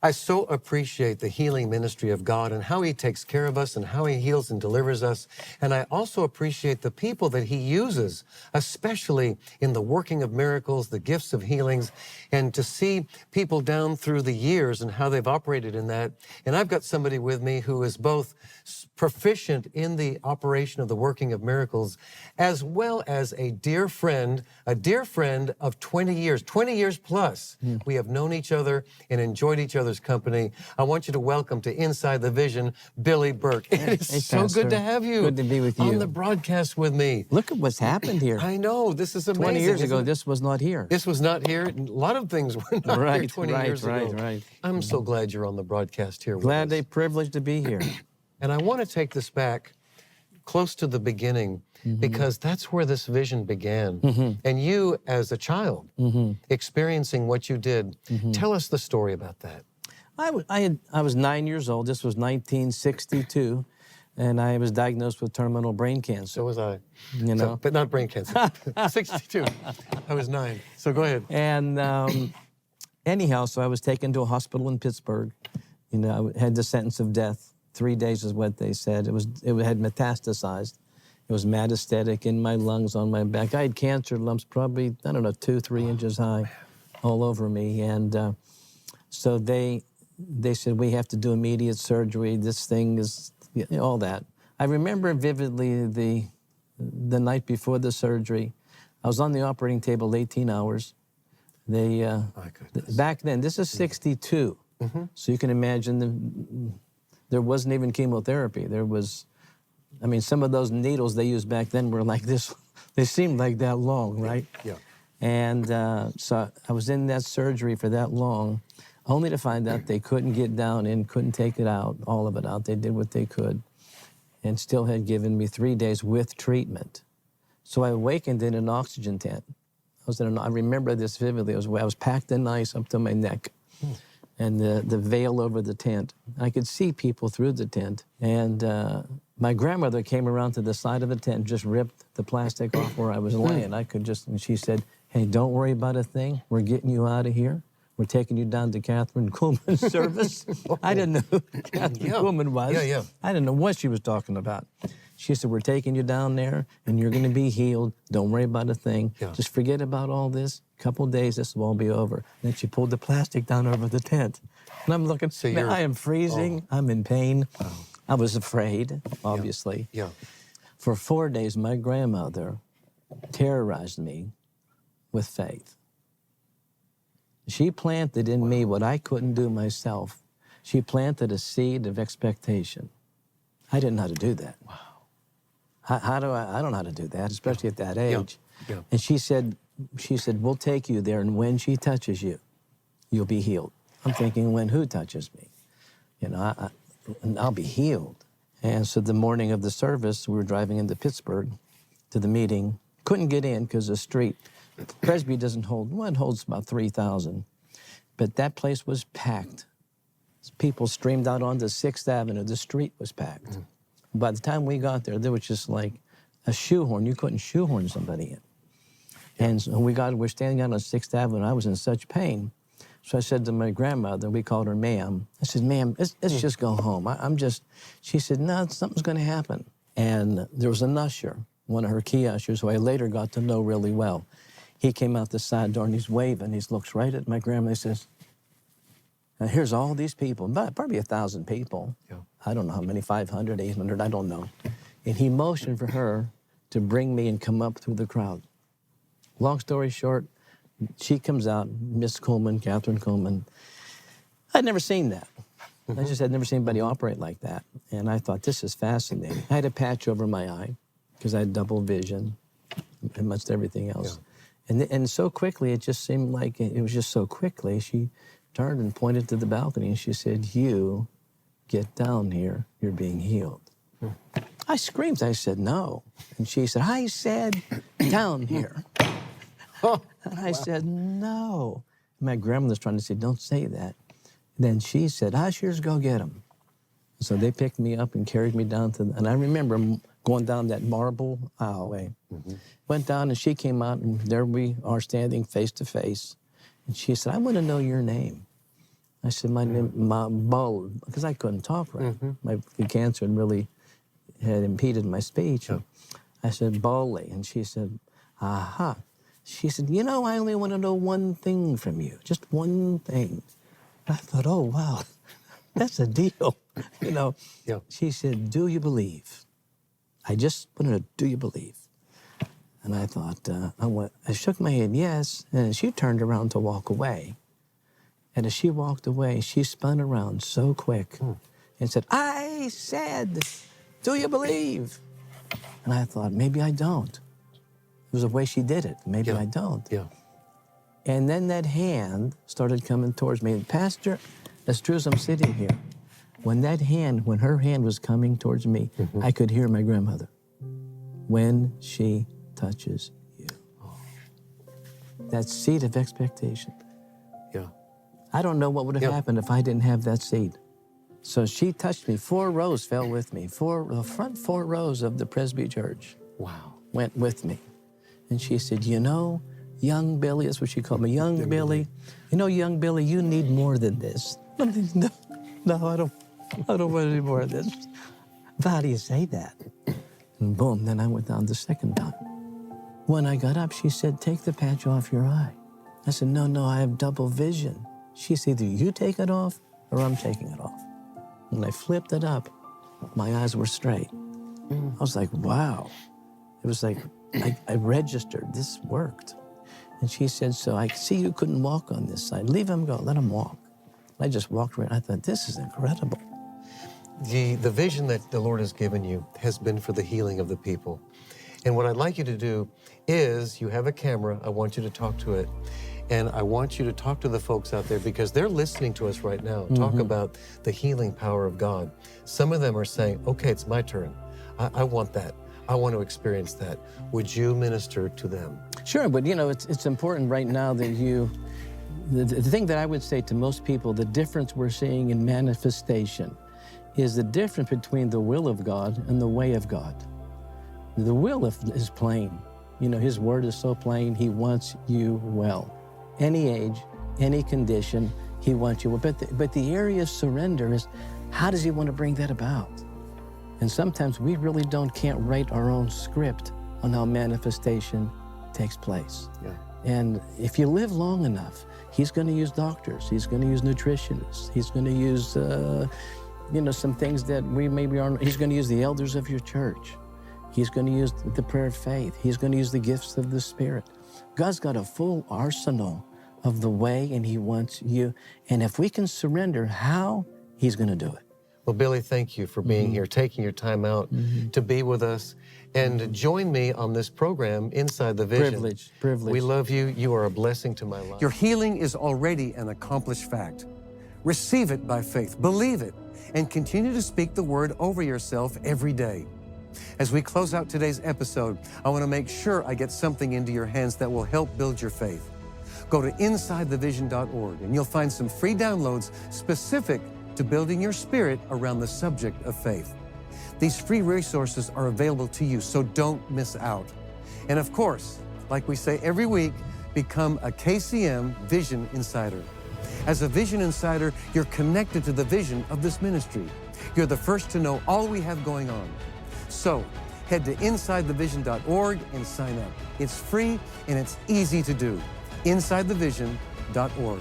I so appreciate the healing ministry of God and how He takes care of us and how He heals and delivers us. And I also appreciate the people that He uses, especially in the working of miracles, the gifts of healings, and to see people down through the years and how they've operated in that. And I've got somebody with me who is both proficient in the operation of the working of miracles, as well as a dear friend of 20 years plus. We have known each other and enjoyed each other's company. I want you to welcome to Inside the Vision, Billy Burke. It is so Pastor. good to have you. Good to be with you. On the broadcast with me. Look at what's happened here. I know, this is amazing. 20 years ago, this was not here. This was not here. A lot of things were not here 20 years ago. Right. I'm so glad you're on the broadcast here with Glad us. they privileged to be here. And I want to take this back close to the beginning, because that's where this vision began. And you, as a child, experiencing what you did, tell us the story about that. I was 9 years old. This was 1962, and I was diagnosed with terminal brain cancer. So was I. You know, but not brain cancer. 62. I was 9. So go ahead. And anyhow, so I was taken to a hospital in Pittsburgh. You know, I had the sentence of death. 3 days is what they said. It had metastasized. It was metastatic in my lungs, on my back. I had cancer lumps probably, I don't know, 2-3 inches high all over me. And so they said, we have to do immediate surgery. This thing is, you know, all that. I remember vividly the night before the surgery. I was on the operating table 18 hours. They, back then, this is 62. So you can imagine there wasn't even chemotherapy. There was, I mean, some of those needles they used back then were like this. They seemed like that long, right? Yeah. And so I was in that surgery for that long, only to find out they couldn't get down in, couldn't take it out, all of it out. They did what they could, and still had given me 3 days with treatment. So I awakened in an oxygen tent. I remember this vividly. I was packed in ice up to my neck. And the veil over the tent. I could see people through the tent. And my grandmother came around to the side of the tent and just ripped the plastic off where I was laying. And she said, hey, don't worry about a thing. We're getting you out of here. We're taking you down to Catherine Kuhlman's service. I didn't know who Catherine Kuhlman was. I didn't know what she was talking about. She said, we're taking you down there, and you're going to be healed. Don't worry about a thing. Just forget about all this. A couple of days, this will all be over. And then she pulled the plastic down over the tent. And I'm looking, so man, I am freezing. I'm in pain. I was afraid, obviously. For 4 days, my grandmother terrorized me with faith. She planted in me what I couldn't do myself. She planted a seed of expectation. I didn't know how to do that. I don't know how to do that, especially at that age. And she said, we'll take you there, and when she touches you, you'll be healed. I'm thinking, when who touches me? You know, I'll be healed. And so the morning of the service, we were driving into Pittsburgh to the meeting. Couldn't get in because the street, Presby doesn't hold, well, it holds about 3,000. But that place was packed. People streamed out onto 6th Avenue. The street was packed. By the time we got there, there was just like a shoehorn. You couldn't shoehorn somebody in. And so we're standing out on 6th Avenue. I was in such pain. So I said to my grandmother, we called her ma'am. I said, ma'am, let's just go home. She said, no, something's going to happen. And there was an usher, one of her key ushers, who I later got to know really well. He came out the side door and he's waving. He looks right at my grandma. He says, now here's all these people, probably 1,000 people. I don't know how many, 500, 800, I don't know. And he motioned for her to bring me and come up through the crowd. Long story short, she comes out, Miss Kuhlman, Catherine Kuhlman. I'd never seen that. I just had never seen anybody operate like that. And I thought, this is fascinating. I had a patch over my eye because I had double vision and much everything else. And so quickly, it just seemed like it was just so quickly. She turned and pointed to the balcony and she said, you get down here, you're being healed. I screamed, I said, no. And she said, I said down here. And I said, no. My grandmother's trying to say, don't say that. Then she said, ushers, go get him. So they picked me up and carried me down to, and I remember going down that marble aisleway. Went down and she came out and there we are standing face to face. And she said, I want to know your name. I said, my name, my ball, because I couldn't talk right. The cancer really had impeded my speech. Yeah. I said, Bowley. And she said, aha. She said, you know, I only want to know one thing from you, just one thing. I thought, oh, wow, that's a deal, you know. Yeah. She said, do you believe? I just want to know, do you believe? And I thought, I shook my head, yes. And she turned around to walk away. And as she walked away, she spun around so quick and said, I said, do you believe? And I thought, maybe I don't. It was the way she did it. Maybe I don't. Yeah. And then that hand started coming towards me. And Pastor, as true as I'm sitting here, when her hand was coming towards me, I could hear my grandmother. When she touches you. That seed of expectation. Yeah. I don't know what would have happened if I didn't have that seed. So she touched me. 4 rows fell with me. The front 4 rows of the Presby Church. Wow. Went with me. And she said, you know, young Billy, that's what she called me, young Billy. You know, young Billy, you need more than this. No, I don't want any more of this. But how do you say that? And boom, then I went down the second time. When I got up, she said, take the patch off your eye. I said, no, I have double vision. She said, either you take it off or I'm taking it off. When I flipped it up, my eyes were straight. I was like, wow. It was like, I registered, this worked. And she said, so I see you couldn't walk on this side. Leave him go, let him walk. I just walked around. I thought, this is incredible. The vision that the Lord has given you has been for the healing of the people. And what I'd like you to do is, you have a camera, I want you to talk to it. And I want you to talk to the folks out there because they're listening to us right now, talk about the healing power of God. Some of them are saying, okay, it's my turn. I want that. I want to experience that. Would you minister to them? Sure, but you know, it's important right now that the thing that I would say to most people, the difference we're seeing in manifestation is the difference between the will of God and the way of God. The will is plain. You know, his word is so plain, he wants you well. Any age, any condition, he wants you well. But the area of surrender is, how does he want to bring that about? And sometimes we really can't write our own script on how manifestation takes place. Yeah. And if you live long enough, he's going to use doctors, he's going to use nutritionists, he's going to use, some things that we maybe aren't, he's going to use the elders of your church. He's going to use the prayer of faith. He's going to use the gifts of the Spirit. God's got a full arsenal of the way, and he wants you. And if we can surrender, how? He's going to do it. Well, Billy, thank you for being here, taking your time out to be with us. And join me on this program, Inside the Vision. Privilege. We love you. You are a blessing to my life. Your healing is already an accomplished fact. Receive it by faith, believe it, and continue to speak the word over yourself every day. As we close out today's episode, I want to make sure I get something into your hands that will help build your faith. Go to InsideTheVision.org and you'll find some free downloads specific to building your spirit around the subject of faith. These free resources are available to you, so don't miss out. And of course, like we say every week, become a KCM Vision Insider. As a Vision Insider, you're connected to the vision of this ministry. You're the first to know all we have going on. So head to InsideTheVision.org and sign up. It's free and it's easy to do. InsideTheVision.org.